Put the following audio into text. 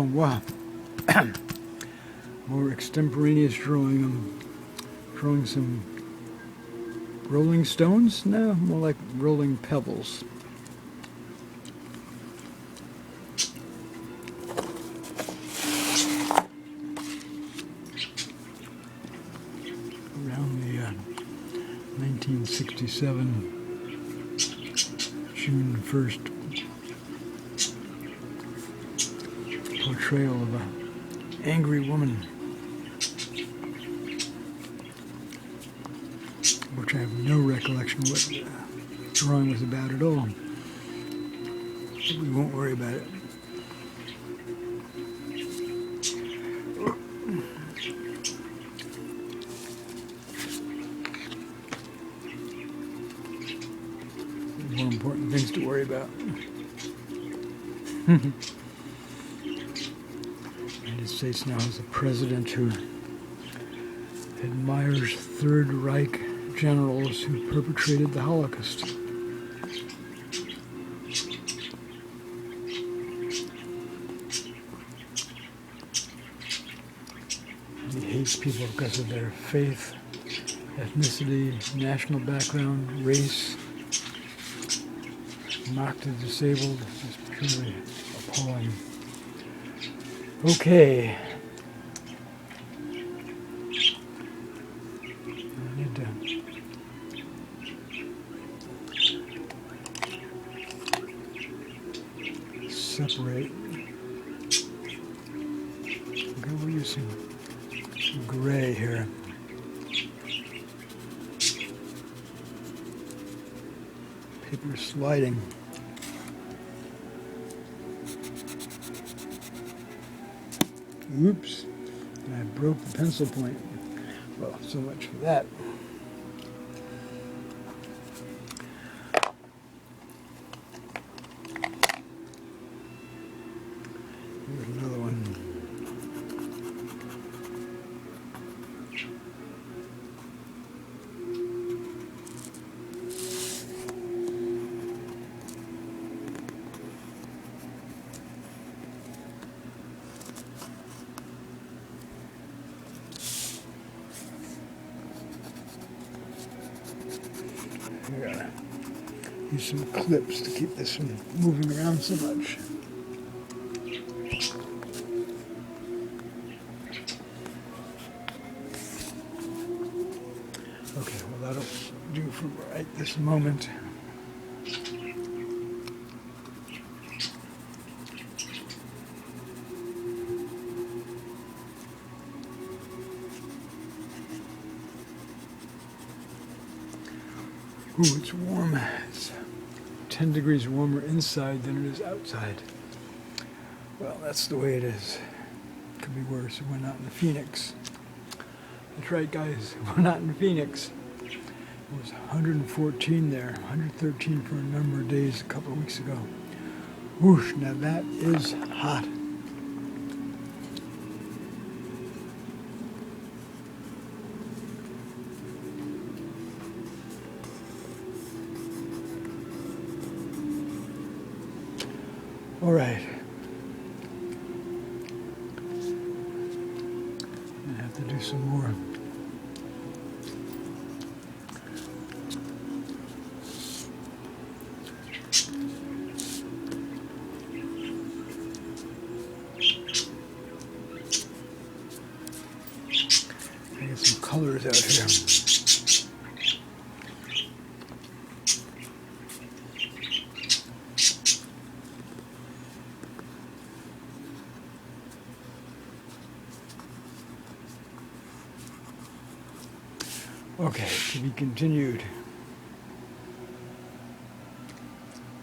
Oh, wow. More extemporaneous drawing. I'm drawing some rolling stones? No, more like rolling pebbles. Around the 1967 June 1st portrayal of an angry woman, which I have no recollection what the drawing was about at all. But we won't worry about it. More important things to worry about. The United States now has a president who admires Third Reich generals who perpetrated the Holocaust. He hates people because of their faith, ethnicity, national background, race. Mocked the disabled, just purely appalling. Okay. I need to separate. Okay, we'll use some gray here. Paper sliding. Oops, and I broke the pencil point. Well, so much for that. Here's another one. I gotta use some clips to keep this from moving around so much. Okay, well that'll do for right this moment. Ooh, it's warm. It's 10 degrees warmer inside than it is outside. Well, that's the way it is. Could be worse. We're not in Phoenix. That's right, guys. We're not in Phoenix. It was 114 there, 113 for a number of days a couple of weeks ago. Whoosh, now that is hot. All right. I have to do some more. I get some colors out here. Okay, to be continued.